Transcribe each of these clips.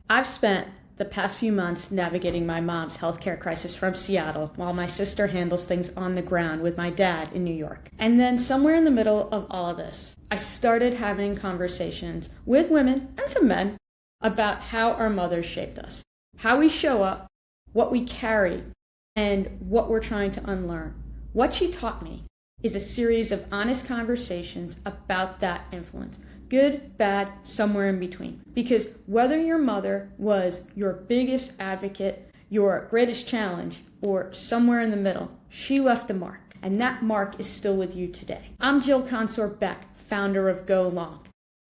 I've spent the past few months navigating my mom's healthcare crisis from Seattle while my sister handles things on the ground with my dad in New York. And then somewhere in the middle of all of this, I started having conversations with women and some men about how our mothers shaped us, how we show up, what we carry, and what we're trying to unlearn. What she taught me is a series of honest conversations about that influence. Good, bad, somewhere in between. Because whether your mother was your biggest advocate, your greatest challenge, or somewhere in the middle, she left a mark. And that mark is still with you today. I'm Jill Consor Beck, founder of Go Long.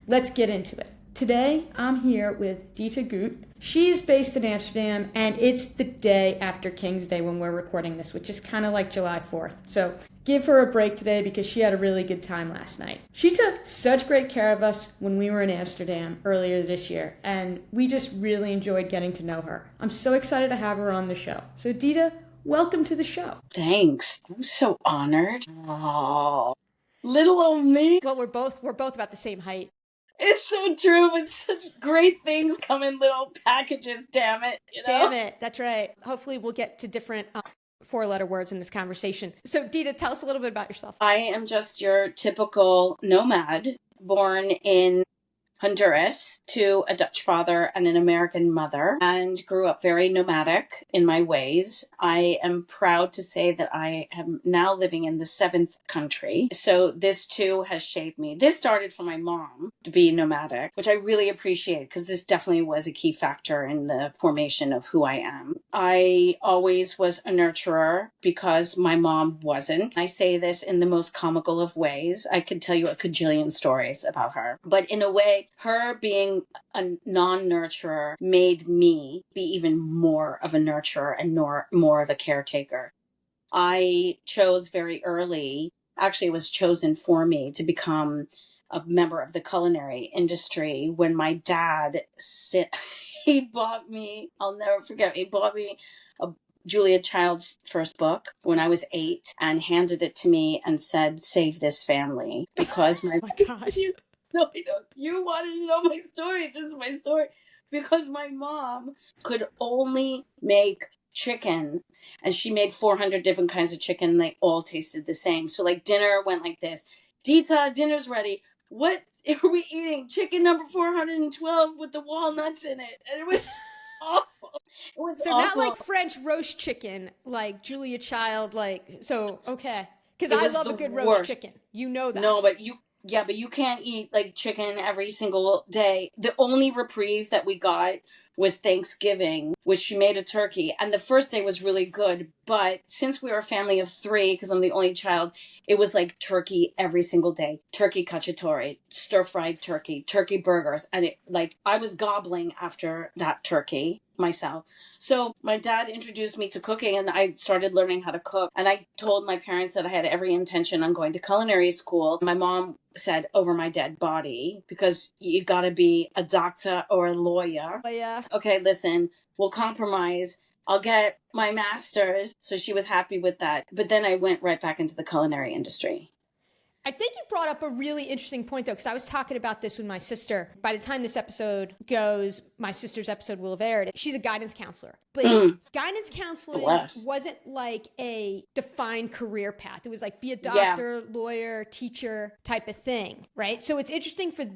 Let's get into it. Today, I'm here with Dita Guth. She is based in Amsterdam, and it's the day after King's Day when we're recording this, which is kind of like July 4th. So give her a break today because she had a really good time last night. She took such great care of us when we were in Amsterdam earlier this year, and we just really enjoyed getting to know her. I'm so excited to have her on the show. So Dita, welcome to the show. Thanks. I'm so honored. Oh, little old me. Well, we're both about the same height. It's so true, but such great things come in little packages, damn it. Damn it, that's right. Hopefully we'll get to different four-letter words in this conversation. So Dita, tell us a little bit about yourself. I am just your typical nomad, born in Honduras to a Dutch father and an American mother, and grew up very nomadic in my ways. I am proud to say that I am now living in the seventh country. So this too has shaped me. This started from my mom to be nomadic, which I really appreciate because this definitely was a key factor in the formation of who I am. I always was a nurturer because my mom wasn't. I say this in the most comical of ways. I could tell you a cajillion stories about her, but in a way, her being a non-nurturer made me be even more of a nurturer and more of a caretaker. I chose very early, actually it was chosen for me to become a member of the culinary industry when my dad, he bought me, I'll never forget, he bought me a Julia Child's first book when I was 8 and handed it to me and said, "Save this family," because oh my God. No, I don't. You wanted to know my story. This is my story. Because my mom could only make chicken, and she made 400 different kinds of chicken, and they all tasted the same. So, like, dinner went like this. Dita, dinner's ready. What are we eating? Chicken number 412 with the walnuts in it. And it was awful. It was so awful. Not like French roast chicken, like Julia Child, like, so, okay. Because I love a good roast chicken. You know that. No, but you can't eat like chicken every single day. The only reprieve that we got was Thanksgiving, which she made a turkey. And the first day was really good. But since we were a family of 3, because I'm the only child, it was like turkey every single day. Turkey cacciatore, stir-fried turkey, turkey burgers. And I was gobbling after that turkey myself. So my dad introduced me to cooking and I started learning how to cook. And I told my parents that I had every intention on going to culinary school. My mom said, "Over my dead body, because you got to be a doctor or a lawyer." Oh, yeah. Okay, listen, we'll compromise. I'll get my master's. So she was happy with that. But then I went right back into the culinary industry. I think you brought up a really interesting point, though, because I was talking about this with my sister. By the time this episode goes, my sister's episode will have aired. She's a guidance counselor. But guidance counseling wasn't like a defined career path. It was like be a doctor, lawyer, teacher type of thing, right? So it's interesting for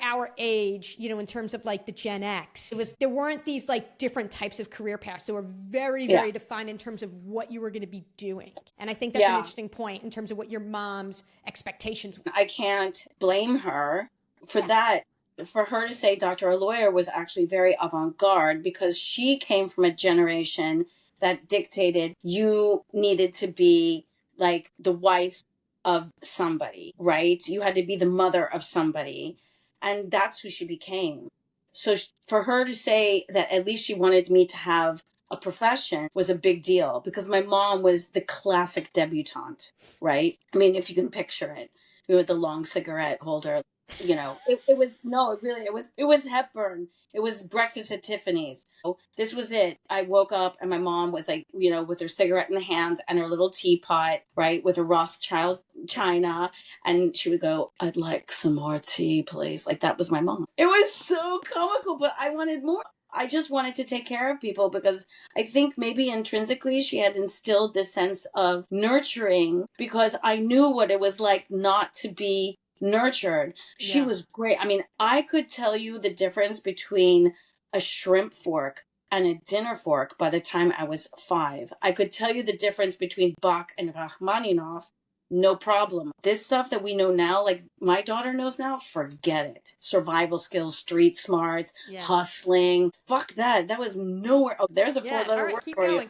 our age, in terms of like the Gen X, there weren't these like different types of career paths. They were very, very defined in terms of what you were going to be doing. And I think that's an interesting point in terms of what your mom's expectations were. I can't blame her for that. For her to say doctor or lawyer was actually very avant-garde because she came from a generation that dictated you needed to be like the wife of somebody, right? You had to be the mother of somebody. And that's who she became. So for her to say that at least she wanted me to have a profession was a big deal because my mom was the classic debutante, right? I mean, if you can picture it, with the long cigarette holder. It was, no, it really, it was Hepburn. It was Breakfast at Tiffany's. So this was it. I woke up and my mom was like, with her cigarette in the hands and her little teapot, right, with a Rothschild china, and she would go, "I'd like some more tea, please." Like, that was my mom. It was so comical, but I wanted more. I just wanted to take care of people because I think maybe intrinsically she had instilled this sense of nurturing, because I knew what it was like not to be nurtured. She Yeah. was great. I mean, I could tell you the difference between a shrimp fork and a dinner fork by the time I was 5. I could tell you the difference between Bach and Rachmaninoff. No problem. This stuff that we know now, like my daughter knows now, forget it. Survival skills, street smarts, Yeah. hustling. Fuck that. That was nowhere. Oh, there's a Yeah. 4-letter All right, word keep for going. you.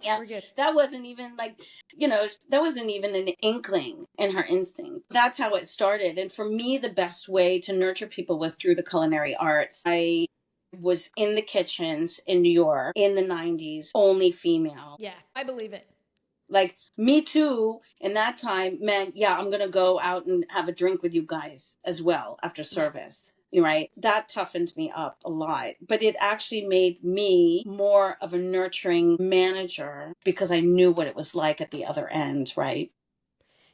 Yeah, We're good. that wasn't even like, that wasn't even an inkling in her instinct. That's how it started. And for me, the best way to nurture people was through the culinary arts. I was in the kitchens in New York in the 90s, only female. Yeah, I believe it. Like, me too, in that time meant, yeah, I'm going to go out and have a drink with you guys as well after service. Right? That toughened me up a lot. But it actually made me more of a nurturing manager because I knew what it was like at the other end, right?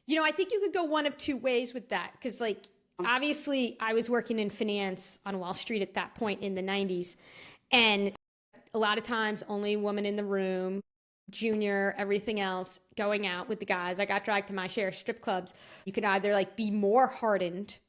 I think you could go one of two ways with that. Because, like, obviously, I was working in finance on Wall Street at that point in the 90s. And a lot of times, only woman in the room, junior, everything else, going out with the guys. I got dragged to my share of strip clubs. You could either, like, be more hardened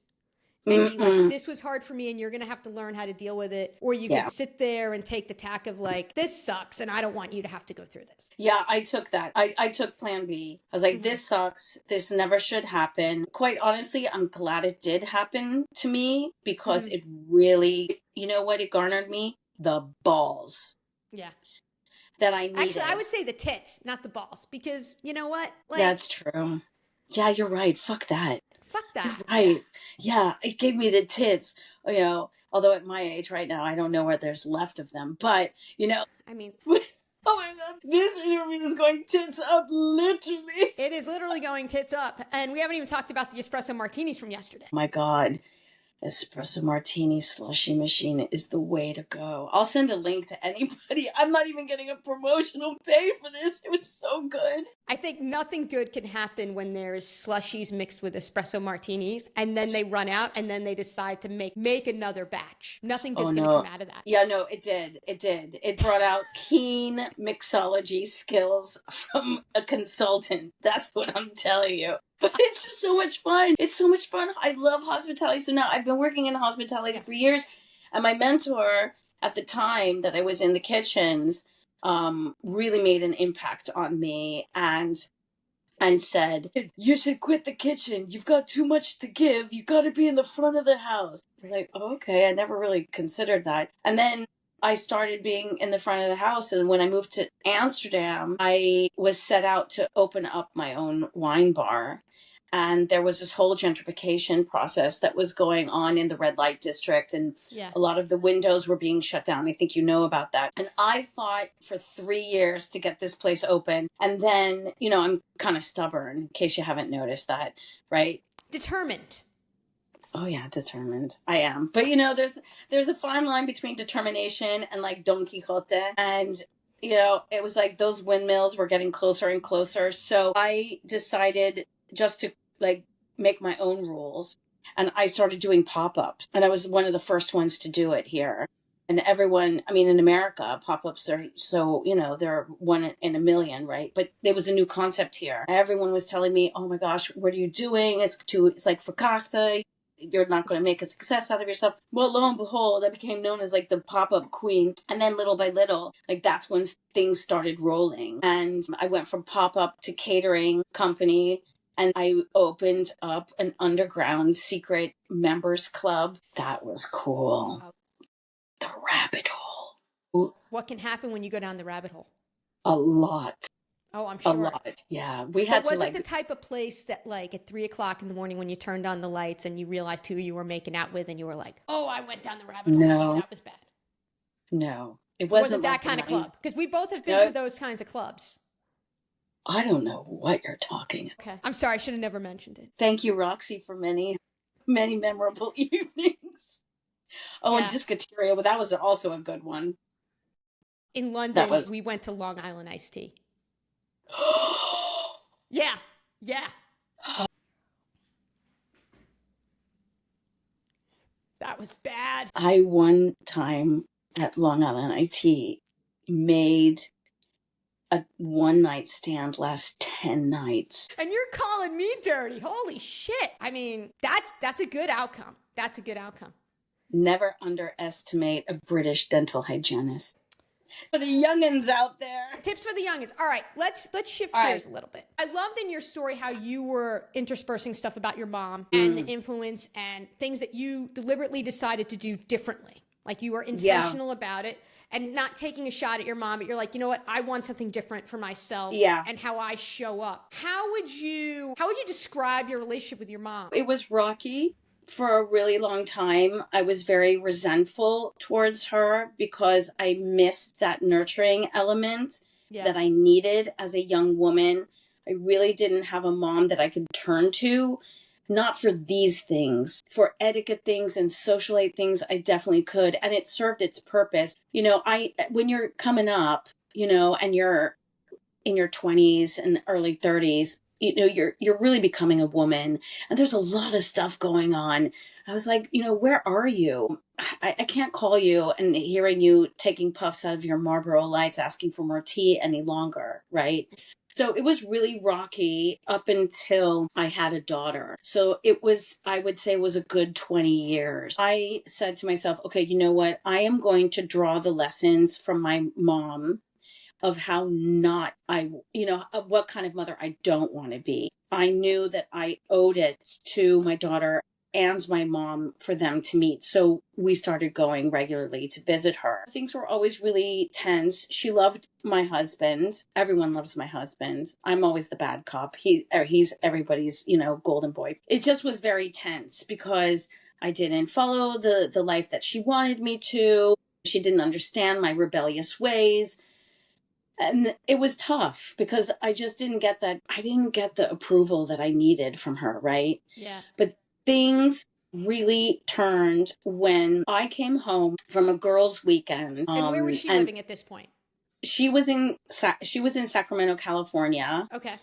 and be like, this was hard for me and you're going to have to learn how to deal with it. Or you could sit there and take the tack of like, this sucks and I don't want you to have to go through this. Yeah, I took that. I took plan B. I was like, this sucks. This never should happen. Quite honestly, I'm glad it did happen to me because it really, you know what it garnered me? The balls. Yeah. That I needed. Actually, I would say the tits, not the balls, because you know what? Like, that's true. Yeah, you're right. Fuck that. Fuck that. You're right. Yeah, it gave me the tits. Although at my age right now, I don't know where there's left of them. But, I mean... Oh my God, this interview is going tits up, literally. It is literally going tits up. And we haven't even talked about the espresso martinis from yesterday. My God. Espresso martini slushy machine is the way to go. I'll send a link to anybody. I'm not even getting a promotional pay for this. It was so good. I think nothing good can happen when there's slushies mixed with espresso martinis and then they run out and then they decide to make another batch. Nothing good's going to come out of that. Yeah, no, it did. It brought out keen mixology skills from a consultant. That's what I'm telling you. But it's just so much fun. It's so much fun. I love hospitality. So now I've been working in hospitality for years. And my mentor at the time that I was in the kitchens really made an impact on me and said, you should quit the kitchen. You've got too much to give. You got to be in the front of the house. I was like, oh, okay. I never really considered that. And then I started being in the front of the house. And when I moved to Amsterdam, I was set out to open up my own wine bar. And there was this whole gentrification process that was going on in the red light district. And a lot of the windows were being shut down. I think you know about that. And I fought for 3 years to get this place open. And then, I'm kind of stubborn, in case you haven't noticed that, right? Determined. Oh yeah, determined. I am. But there's a fine line between determination and like Don Quixote. And, it was like those windmills were getting closer and closer. So I decided just to like make my own rules. And I started doing pop-ups. And I was one of the first ones to do it here. And everyone, in America, pop-ups are so, they're one in a million, right? But there was a new concept here. Everyone was telling me, oh my gosh, what are you doing? It's like verkachte. You're not going to make a success out of yourself. Well, lo and behold, I became known as like the pop-up queen. And then little by little, like that's when things started rolling. And I went from pop-up to catering company. And I opened up an underground secret members club. That was cool. The rabbit hole. What can happen when you go down the rabbit hole? A lot. Oh, I'm sure. A lot. Yeah. We had was it the type of place that like at 3:00 in the morning when you turned on the lights and you realized who you were making out with and you were like, oh, I went down the rabbit hole. No. That was bad. No. It wasn't that kind of club. Because we both have been to those kinds of clubs. I don't know what you're talking about. Okay. I'm sorry. I should have never mentioned it. Thank you, Roxy, for many. many memorable evenings. Oh, and Yeah. Discoteria, well, that was also a good one. In That London, was. we went to Long Island iced tea. Yeah. Yeah. That was bad. I one time at Long Island IT made a one night stand last 10 nights. And you're calling me dirty. Holy shit. I mean, that's a good outcome. That's a good outcome. Never underestimate a British dental hygienist. For the youngins out there. Tips for the youngins. All right, let's shift gears a little bit. I loved in your story how you were interspersing stuff about your mom and the influence and things that you deliberately decided to do differently. Like you were intentional about it and not taking a shot at your mom, but you're like, you know what? I want something different for myself and how I show up. How would you describe your relationship with your mom? It was rocky. For a really long time, I was very resentful towards her because I missed that nurturing element that I needed as a young woman. I really didn't have a mom that I could turn to, not for these things. For etiquette things and socialite things, I definitely could. And it served its purpose. You know, when you're coming up, you know, and you're in your 20s and early 30s, you know, you're really becoming a woman and there's a lot of stuff going on. I was like, you know, where are you? I can't call you and hearing you taking puffs out of your Marlboro Lights asking for more tea any longer, right? So it was really rocky up until I had a daughter. So it was, I would say, was a good 20 years. I said to myself, okay, you know what? I am going to draw the lessons from my mom of how not what kind of mother I don't want to be. I knew that I owed it to my daughter and my mom for them to meet. So we started going regularly to visit her. Things were always really tense. She loved my husband. Everyone loves my husband. I'm always the bad cop. He's everybody's, golden boy. It just was very tense because I didn't follow the life that she wanted me to. She didn't understand my rebellious ways. And it was tough because I just didn't get that. I didn't get the approval that I needed from her, right? Yeah. But things really turned when I came home from a girls' weekend. And where was she living at this point? She was in Sacramento, California. Okay.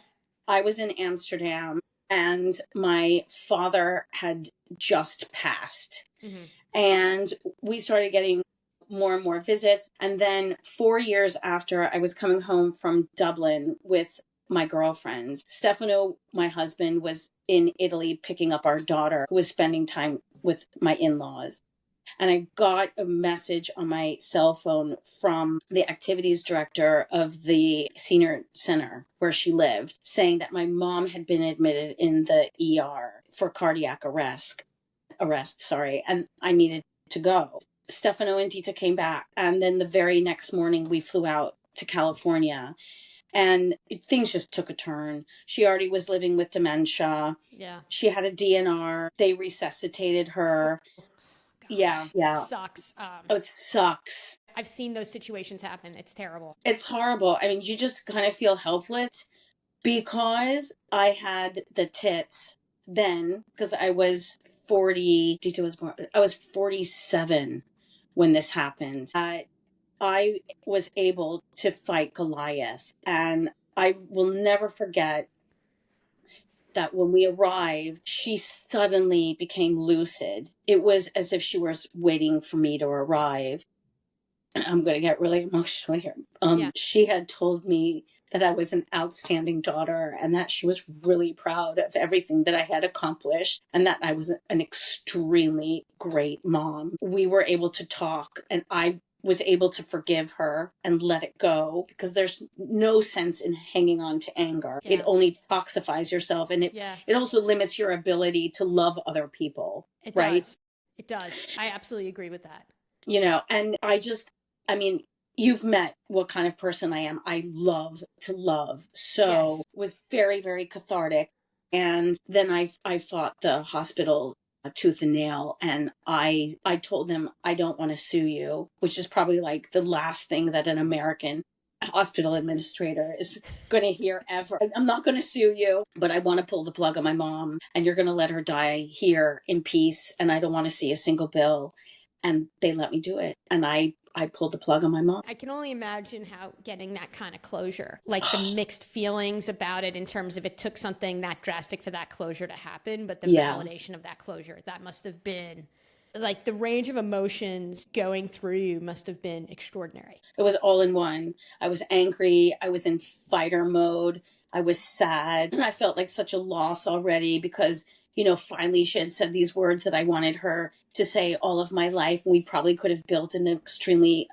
I was in Amsterdam, and my father had just passed. Mm-hmm. And we started getting more and more visits. And then 4 years after, I was coming home from Dublin with my girlfriends. Stefano, my husband, was in Italy picking up our daughter, who was spending time with my in-laws. And I got a message on my cell phone from the activities director of the senior center where she lived, saying that my mom had been admitted in the ER for cardiac arrest, and I needed to go. Stefano and Dita came back, and then the very next morning we flew out to California, and things just took a turn. She already was living with dementia. Yeah. She had a DNR. They resuscitated her. Yeah. It sucks. It sucks. I've seen those situations happen. It's terrible. It's horrible. I mean, you just kind of feel helpless because I had the tits then, because I was 40. Dita was born. I was 47 when this happened. I was able to fight Goliath, and I will never forget that when we arrived, she suddenly became lucid. It was as if she was waiting for me to arrive. I'm going to get really emotional here. She had told me that I was an outstanding daughter and that she was really proud of everything that I had accomplished and that I was an extremely great mom. We were able to talk, and I was able to forgive her and let it go because there's no sense in hanging on to anger. Yeah. It only toxifies yourself, and it also limits your ability to love other people. It right? does. It does. I absolutely agree with that. And you've met what kind of person I am. I love to love. So it was very, very cathartic. And then I fought the hospital tooth and nail, and I told them, I don't want to sue you, which is probably like the last thing that an American hospital administrator is going to hear ever. I'm not going to sue you, but I want to pull the plug on my mom, and you're going to let her die here in peace, and I don't want to see a single bill. And they let me do it. And I pulled the plug on my mom. I can only imagine how getting that kind of closure, like the mixed feelings about it in terms of it took something that drastic for that closure to happen, but the validation of that closure, that must have been like the range of emotions going through you must have been extraordinary. It was all in one. I was angry. I was in fighter mode. I was sad. I felt like such a loss already because, finally she had said these words that I wanted her to say all of my life. We probably could have built an extremely,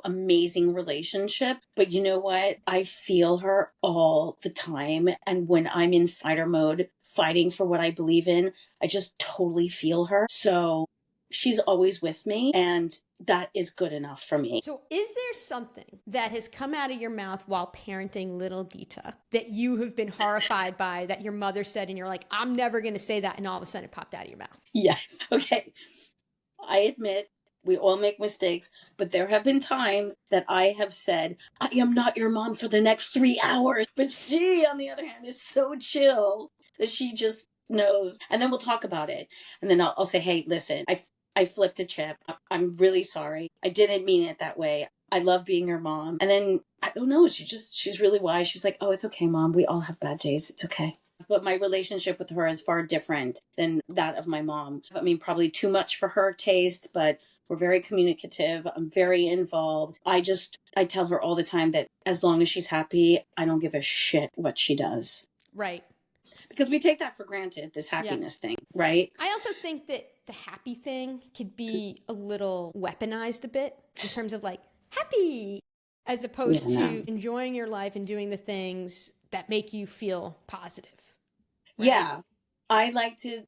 amazing relationship. But you know what? I feel her all the time. And when I'm in fighter mode, fighting for what I believe in, I just totally feel her. So she's always with me, and that is good enough for me. So is there something that has come out of your mouth while parenting little Dita that you have been horrified by, that your mother said and you're like, I'm never going to say that, and all of a sudden it popped out of your mouth? Yes. Okay. I admit we all make mistakes, but there have been times that I have said, I am not your mom for the next 3 hours. But she, on the other hand, is so chill that she just knows. And then we'll talk about it. And then I'll say, hey, listen, I flipped a chip. I'm really sorry. I didn't mean it that way. I love being your mom. And then, I don't know, she's really wise. She's like, oh, it's okay, Mom. We all have bad days. It's okay. But my relationship with her is far different than that of my mom. I mean, probably too much for her taste, but we're very communicative. I'm very involved. I tell her all the time that as long as she's happy, I don't give a shit what she does. Right. Because we take that for granted, this happiness thing, right? I also think that the happy thing could be a little weaponized a bit in terms of like happy, as opposed to enjoying your life and doing the things that make you feel positive. Right? Yeah. I like to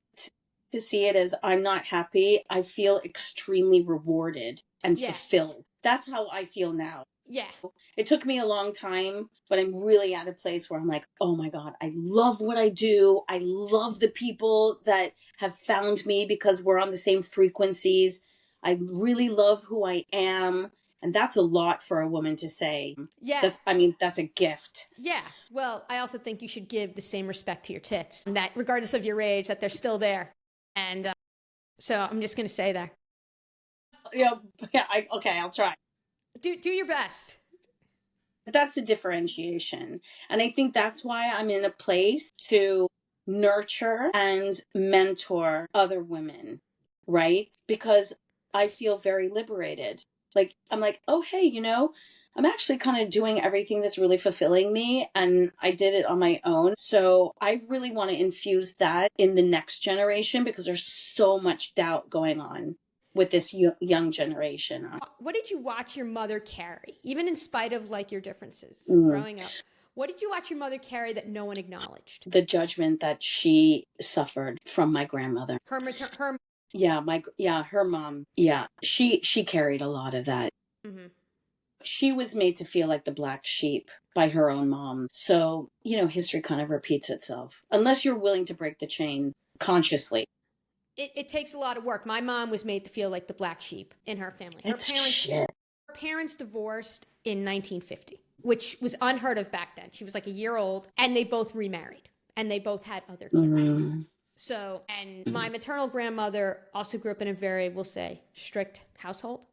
see it as I'm not happy. I feel extremely rewarded and fulfilled. That's how I feel now. Yeah. It took me a long time, but I'm really at a place where I'm like, oh my God, I love what I do. I love the people that have found me because we're on the same frequencies. I really love who I am. And that's a lot for a woman to say. Yeah. That's a gift. Yeah. Well, I also think you should give the same respect to your tits, that regardless of your age, that they're still there. And so I'm just going to say that. Okay, I'll try. Do your best. That's the differentiation. And I think that's why I'm in a place to nurture and mentor other women, right? Because I feel very liberated. Like, I'm like, oh, hey, I'm actually kind of doing everything that's really fulfilling me. And I did it on my own. So I really want to infuse that in the next generation because there's so much doubt going on with this young generation. What did you watch your mother carry, even in spite of like your differences growing up? What did you watch your mother carry that no one acknowledged? The judgment that she suffered from my grandmother. Her mom. Yeah, she carried a lot of that. Mm-hmm. She was made to feel like the black sheep by her own mom. So, history kind of repeats itself unless you're willing to break the chain consciously. It takes a lot of work. My mom was made to feel like the black sheep in her family. Her parents divorced in 1950, which was unheard of back then. She was like a year old, and they both remarried, and they both had other kids. Mm-hmm. So, and my maternal grandmother also grew up in a very, we'll say, strict household.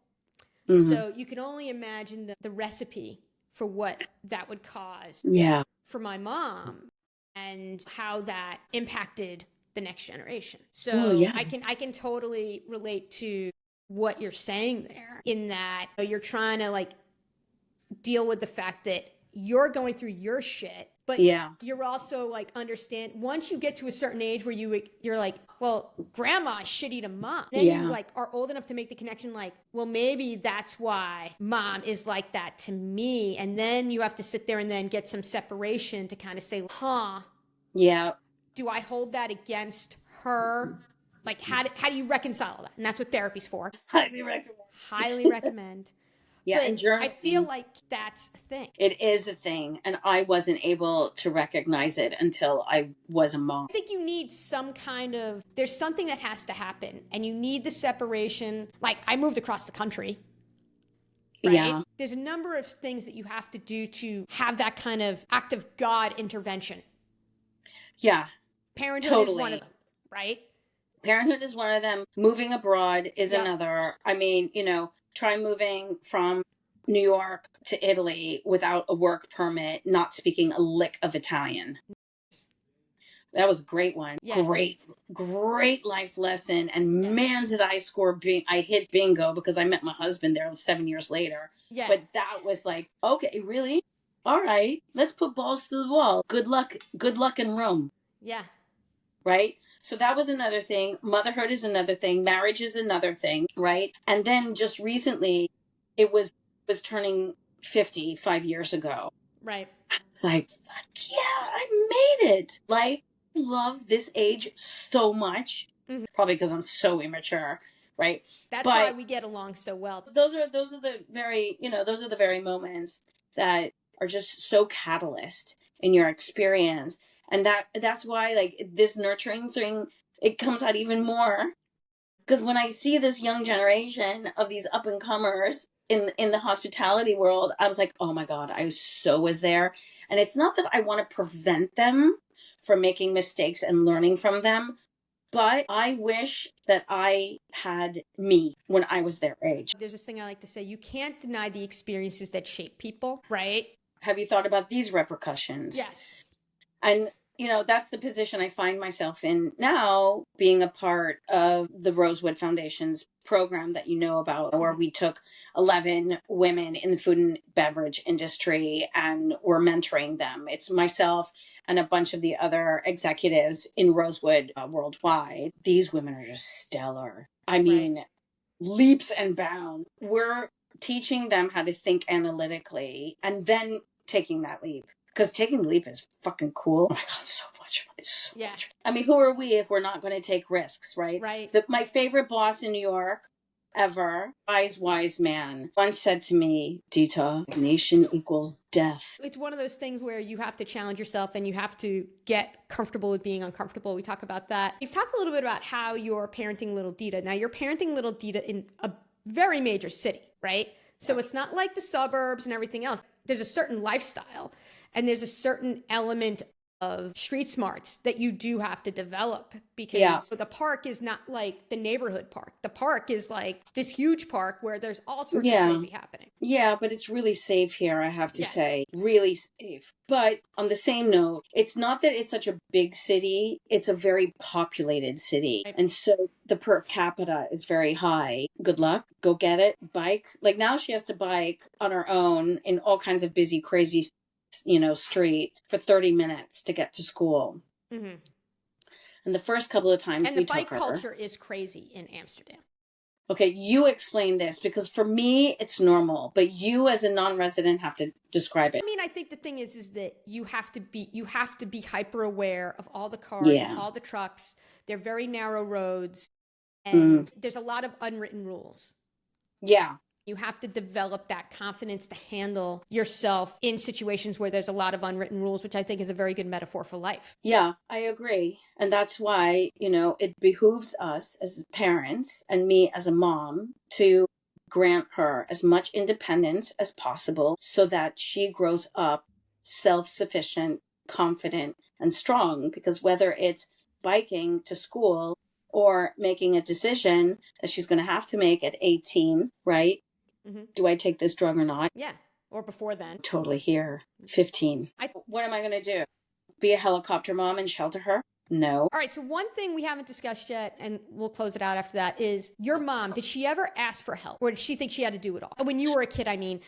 Mm-hmm. So you can only imagine the recipe for what that would cause for my mom and how that impacted the next generation. So I can totally relate to what you're saying there, in that you're trying to like deal with the fact that you're going through your shit, but you're also like understand once you get to a certain age where you're like, well, grandma's shitty to mom. Then you like are old enough to make the connection like, well, maybe that's why mom is like that to me. And then you have to sit there and then get some separation to kind of say, do I hold that against her? Like, how do you reconcile that? And that's what therapy's for. Highly recommend. Yeah, but and I feel like that's a thing. It is a thing, and I wasn't able to recognize it until I was a mom. I think you need some kind of, there's something that has to happen, and you need the separation. Like, I moved across the country. right? Yeah. There's a number of things that you have to do to have that kind of act of God intervention. Yeah. Parenthood is one Totally. of them, right? Parenthood is one of them. Moving abroad is Yep. another. I mean, try moving from New York to Italy without a work permit, not speaking a lick of Italian. That was a great one. Yeah. Great life lesson. And man, did I I hit bingo because I met my husband there 7 years later. Yeah. But that was like, okay, really? All right, let's put balls to the wall. Good luck in Rome. Yeah. Right? So that was another thing. Motherhood is another thing. Marriage is another thing, right? And then just recently, it was turning 50 5 years ago. Right. It's like, fuck yeah, I made it. Like, I love this age so much. Mm-hmm. Probably because I'm so immature, right? That's why we get along so well. Those are the very moments that are just so catalyst in your experience. And that's why, like, this nurturing thing, it comes out even more. Because when I see this young generation of these up and comers in the hospitality world, I was like, oh my God, I so was there. And it's not that I want to prevent them from making mistakes and learning from them, but I wish that I had me when I was their age. There's this thing I like to say, you can't deny the experiences that shape people, right? Have you thought about these repercussions? Yes. And that's the position I find myself in now, being a part of the Rosewood Foundation's program that you know about, where we took 11 women in the food and beverage industry and we're mentoring them. It's myself and a bunch of the other executives in Rosewood worldwide. These women are just stellar. I mean, leaps and bounds. We're teaching them how to think analytically and then taking that leap. Because taking the leap is fucking cool. Oh my God, so much fun. It's so much fun. I mean, who are we if we're not going to take risks, right? Right. My favorite boss in New York ever, wise man, once said to me, Dita, stagnation equals death. It's one of those things where you have to challenge yourself and you have to get comfortable with being uncomfortable. We talk about that. You've talked a little bit about how you're parenting little Dita. Now, you're parenting little Dita in a very major city, right? So it's not like the suburbs and everything else. There's a certain lifestyle. And there's a certain element of street smarts that you do have to develop because the park is not like the neighborhood park. The park is like this huge park where there's all sorts of crazy happening. Yeah, but it's really safe here, I have to say. Really safe. But on the same note, it's not that it's such a big city. It's a very populated city. Right. And so the per capita is very high. Good luck. Go get it. Bike. Like now she has to bike on her own in all kinds of busy, crazy streets for 30 minutes to get to school. Mm-hmm. And the first couple of times we took her. And the bike culture is crazy in Amsterdam. Okay, you explain this because for me it's normal, but you as a non-resident have to describe it. I mean, I think the thing is that you have to be hyper aware of all the cars and all the trucks. They're very narrow roads and there's a lot of unwritten rules. Yeah. You have to develop that confidence to handle yourself in situations where there's a lot of unwritten rules, which I think is a very good metaphor for life. Yeah, I agree. And that's why, it behooves us as parents and me as a mom to grant her as much independence as possible so that she grows up self-sufficient, confident, and strong. Because whether it's biking to school or making a decision that she's going to have to make at 18, right? Mm-hmm. Do I take this drug or not? Yeah. Or before then. Totally here. 15. What am I going to do? Be a helicopter mom and shelter her? No. All right. So one thing we haven't discussed yet, and we'll close it out after that, is your mom. Did she ever ask for help? Or did she think she had to do it all? When you were a kid, I mean,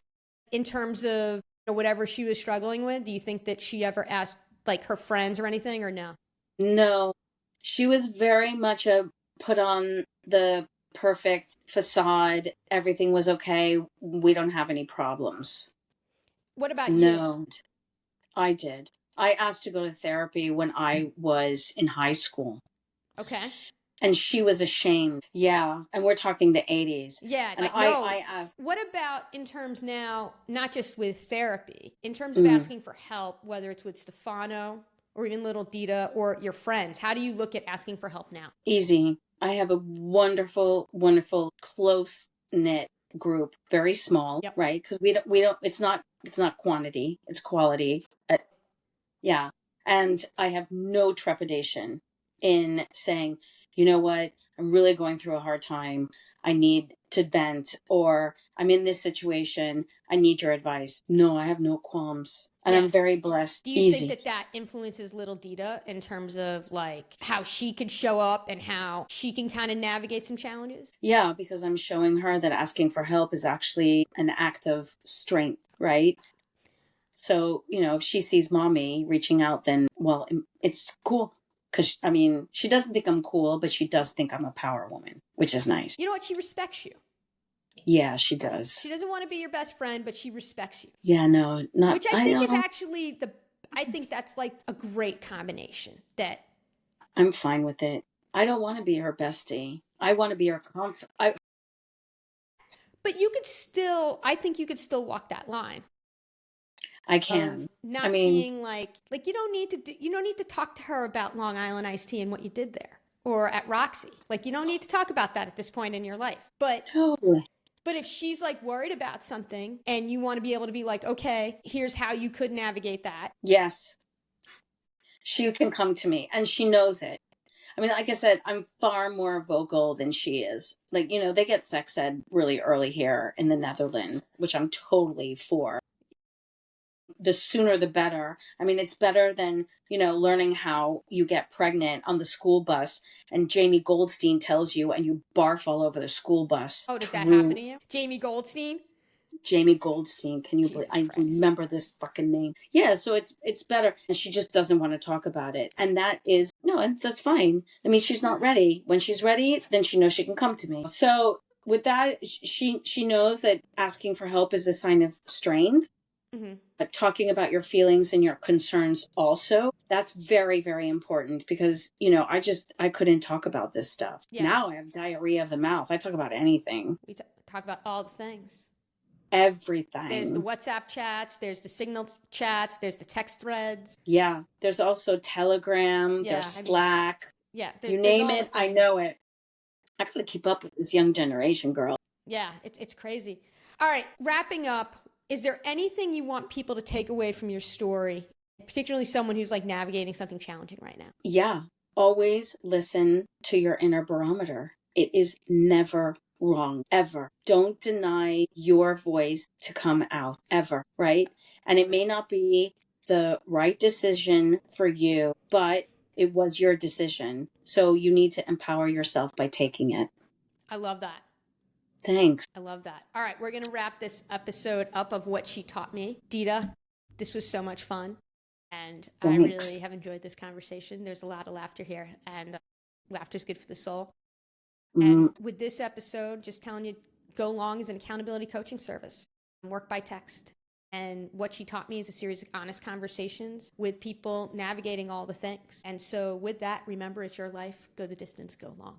in terms of whatever she was struggling with, do you think that she ever asked like her friends or anything or no? No. She was very much a put on the perfect facade. Everything was okay. We don't have any problems. What about you? No, I did. I asked to go to therapy when I was in high school. Okay. And she was ashamed. Yeah. And we're talking the 80s. Yeah. And I asked. What about in terms now, not just with therapy, in terms of asking for help, whether it's with Stefano or even little Dita or your friends? How do you look at asking for help now? Easy. I have a wonderful, wonderful, close-knit group, very small, Yep. right? Because we don't, it's not quantity, it's quality. Yeah. And I have no trepidation in saying, you know what, I'm really going through a hard time. I need to vent, or I'm in this situation. I need your advice. No, I have no qualms. And Yeah. I'm very blessed. Do you Easy. think that influences little Dita in terms of like how she could show up and how she can kind of navigate some challenges? Yeah, because I'm showing her that asking for help is actually an act of strength, right? So, if she sees mommy reaching out, then, well, it's cool. Because, I mean, she doesn't think I'm cool, but she does think I'm a power woman, which is nice. You know what? She respects you. Yeah, she does. She doesn't want to be your best friend, but she respects you. Yeah, no, not. Which I think is actually I think that's like a great combination that. I'm fine with it. I don't want to be her bestie. I want to be her But I think you could still walk that line. I can. Not being like you don't need to talk to her about Long Island iced tea and what you did there, or at Roxy. Like, you don't need to talk about that at this point in your life. But No. But if she's like worried about something and you want to be able to be like, okay, here's how you could navigate that. Yes. She can come to me, and she knows it. I mean, like I said, I'm far more vocal than she is. Like, they get sex ed really early here in the Netherlands, which I'm totally for. The sooner the better. I mean, it's better than, learning how you get pregnant on the school bus and Jamie Goldstein tells you and you barf all over the school bus. Oh, did that happen to you? Jamie Goldstein? Jamie Goldstein. Can you believe? I remember this fucking name. Yeah, so it's better. And she just doesn't want to talk about it. And that's fine. I mean, she's not ready. When she's ready, then she knows she can come to me. So with that, she knows that asking for help is a sign of strength. Mm-hmm. But talking about your feelings and your concerns also, that's very, very important because, I couldn't talk about this stuff. Yeah. Now I have diarrhea of the mouth. I talk about anything. We talk about all the things. Everything. There's the WhatsApp chats, there's the Signal chats, there's the text threads. Yeah. There's also Telegram, there's Slack. You name it, I know it. I gotta keep up with this young generation, girl. Yeah, it's crazy. All right, wrapping up. Is there anything you want people to take away from your story, particularly someone who's like navigating something challenging right now? Yeah. Always listen to your inner barometer. It is never wrong, ever. Don't deny your voice to come out, ever, right? And it may not be the right decision for you, but it was your decision. So you need to empower yourself by taking it. I love that. Thanks. I love that. All right, we're going to wrap this episode up of What She Taught Me. Dita, this was so much fun, and Thanks. I really have enjoyed this conversation. There's a lot of laughter here, and laughter's good for the soul. And with this episode, just telling you, Go Long is an accountability coaching service. Work by text. And What She Taught Me is a series of honest conversations with people navigating all the things. And so with that, remember, it's your life. Go the distance, go long.